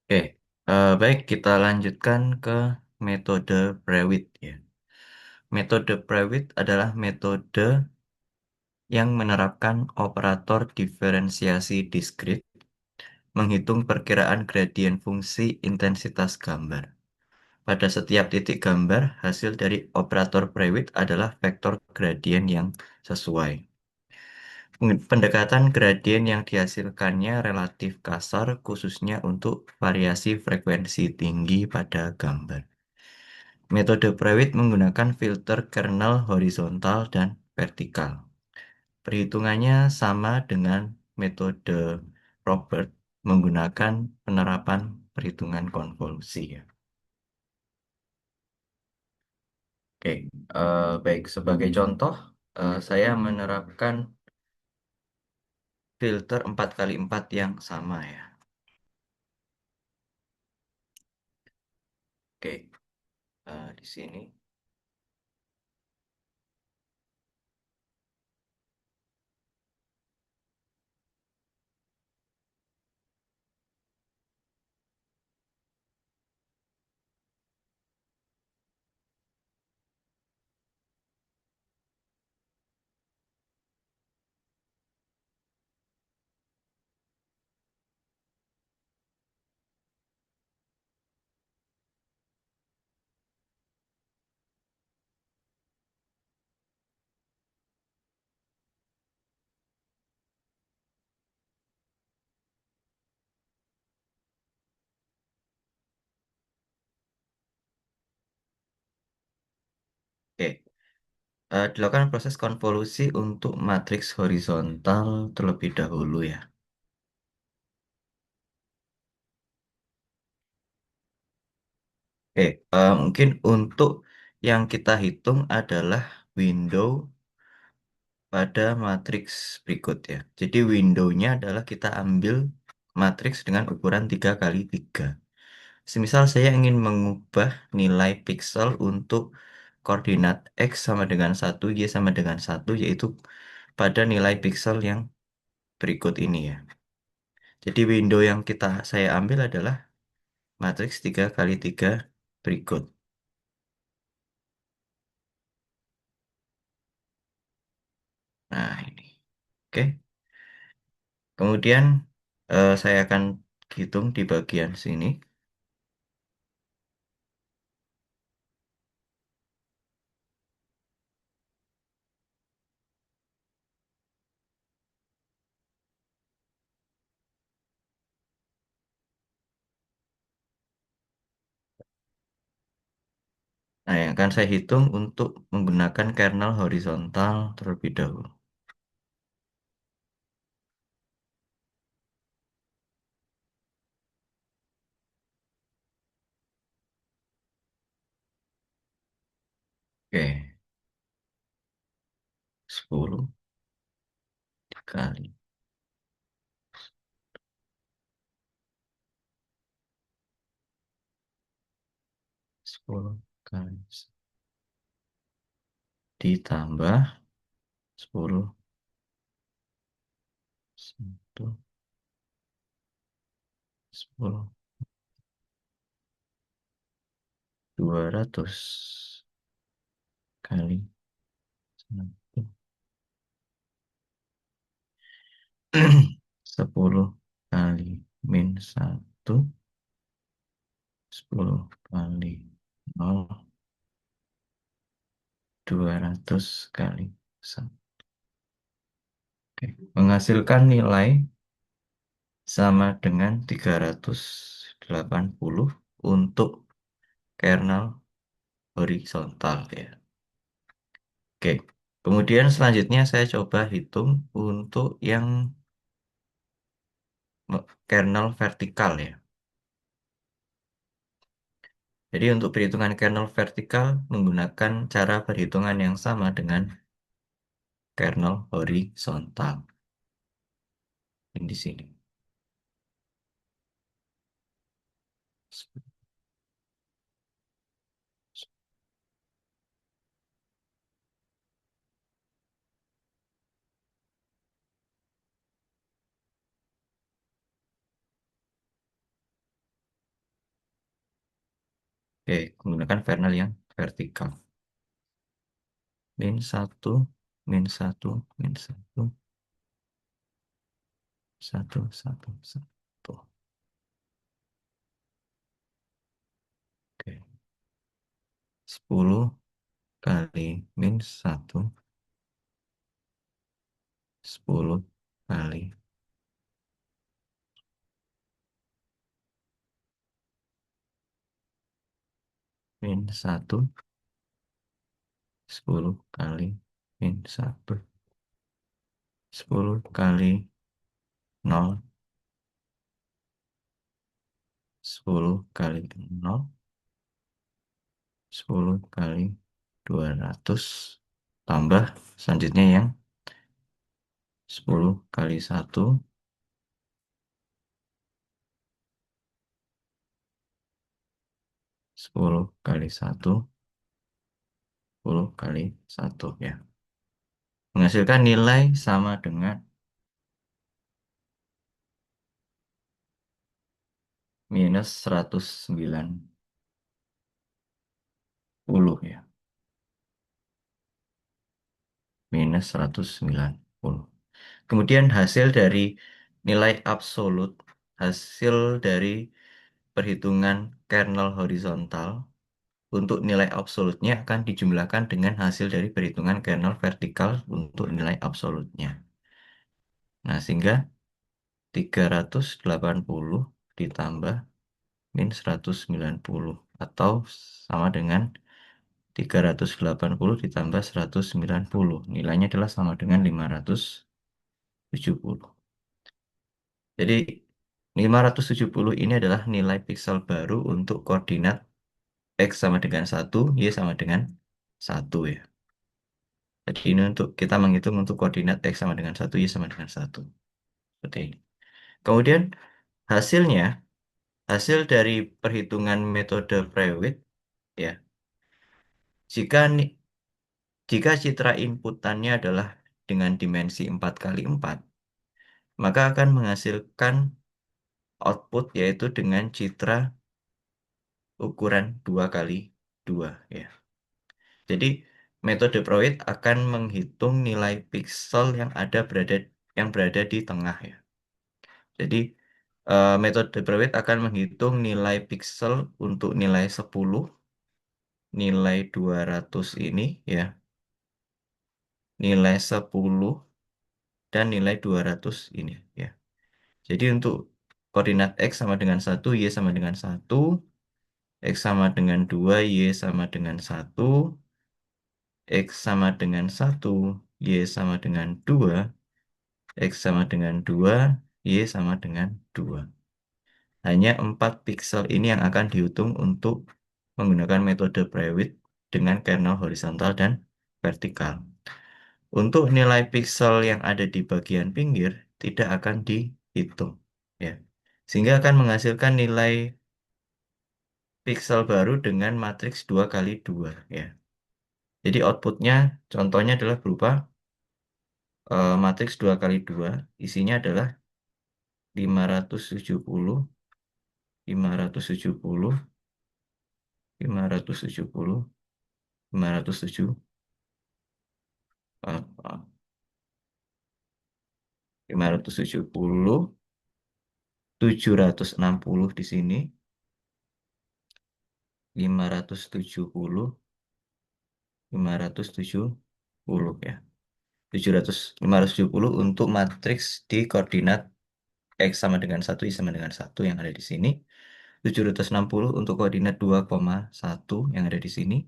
Oke, baik kita lanjutkan ke metode Prewitt ya. Metode Prewitt adalah metode yang menerapkan operator diferensiasi diskrit, menghitung perkiraan gradien fungsi intensitas gambar. Pada setiap titik gambar, hasil dari operator Prewitt adalah vektor gradien yang sesuai. Pendekatan gradien yang dihasilkannya relatif kasar, khususnya untuk variasi frekuensi tinggi pada gambar. Metode Prewitt menggunakan filter kernel horizontal dan vertikal. Perhitungannya sama dengan metode Robert menggunakan penerapan perhitungan konvolusi ya. Oke, baik sebagai contoh, saya menerapkan filter 4x4 yang sama ya. Oke, di sini. Oke, dilakukan proses konvolusi untuk matriks horizontal terlebih dahulu ya. Oke, mungkin untuk yang kita hitung adalah window pada matriks berikut ya. Jadi window-nya adalah kita ambil matriks dengan ukuran 3x3. Semisal saya ingin mengubah nilai piksel untuk koordinat X sama dengan 1, Y sama dengan 1, yaitu pada nilai piksel yang berikut ini ya. Jadi window yang saya ambil adalah matriks 3x3 berikut. Nah, ini. Oke. Kemudian saya akan hitung di bagian sini. Nah, yang akan saya hitung untuk menggunakan kernel horizontal terlebih dahulu. Oke, 10 kali 10 kali ditambah 10 1 10 200 kali 1 10 kali min 1 10 kali 0 200 kali 1. Oke. Menghasilkan nilai sama dengan 380 untuk kernel horizontal ya. Oke. Kemudian selanjutnya saya coba hitung untuk yang kernel vertikal ya. Jadi untuk perhitungan kernel vertikal menggunakan cara perhitungan yang sama dengan kernel horizontal. Ini di sini. Oke, menggunakan kernel yang vertikal. Min satu, min satu, min satu, satu, satu, satu. Oke, 10 kali min satu, 10 kali min satu, 10 kali min satu, 10 kali nol, 10 kali nol, 10 kali 200, tambah selanjutnya yang 10 kali satu, 10 kali satu, 10 kali satu ya. Menghasilkan nilai sama dengan minus 190 ya. Minus 190. Kemudian hasil dari nilai absolut, hasil dari perhitungan kernel horizontal untuk nilai absolutnya akan dijumlahkan dengan hasil dari perhitungan kernel vertikal untuk nilai absolutnya. Nah, sehingga 380 ditambah min 190 atau sama dengan 380 ditambah 190. Nilainya adalah sama dengan 570. Jadi 570 ini adalah nilai piksel baru untuk koordinat X sama dengan 1, Y sama dengan 1 ya. Jadi ini untuk kita menghitung untuk koordinat X sama dengan 1, Y sama dengan 1. Seperti ini. Kemudian hasilnya, hasil dari perhitungan metode Prewitt ya. Jika jika citra inputannya adalah dengan dimensi 4 kali 4, maka akan menghasilkan output yaitu dengan citra ukuran 2 kali 2 ya. Jadi metode Prewitt akan menghitung nilai piksel yang berada di tengah ya. Jadi metode Prewitt akan menghitung nilai piksel untuk nilai 10, nilai 200 ini ya, nilai 10 dan nilai 200 ini ya. Jadi untuk koordinat X sama dengan 1, Y sama dengan 1, X sama dengan 2, Y sama dengan 1, X sama dengan 1, Y sama dengan 2, X sama dengan 2, Y sama dengan 2. Hanya 4 piksel ini yang akan dihitung untuk menggunakan metode Prewitt dengan kernel horizontal dan vertikal. Untuk nilai piksel yang ada di bagian pinggir tidak akan dihitung, ya. Sehingga akan menghasilkan nilai piksel baru dengan matriks 2 kali 2 ya. Jadi outputnya contohnya adalah berupa matriks 2 kali 2, isinya adalah 570, 570, 570, 507, 570, 760 di sini, 570, 570 ya. 570 untuk matriks di koordinat X sama dengan 1, Y sama dengan 1 yang ada di sini. 760 untuk koordinat 2,1 yang ada di sini.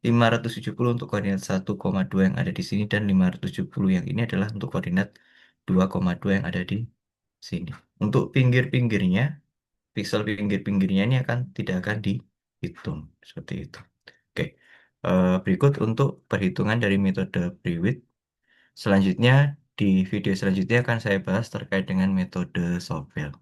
570 untuk koordinat 1,2 yang ada di sini. Dan 570 yang ini adalah untuk koordinat 2,2 yang ada di sini. Untuk pinggir-pinggirnya, piksel pinggir-pinggirnya ini tidak akan dihitung. Seperti itu. Oke. Berikut untuk perhitungan dari metode Prewitt. Selanjutnya, di video selanjutnya akan saya bahas terkait dengan metode Sobel.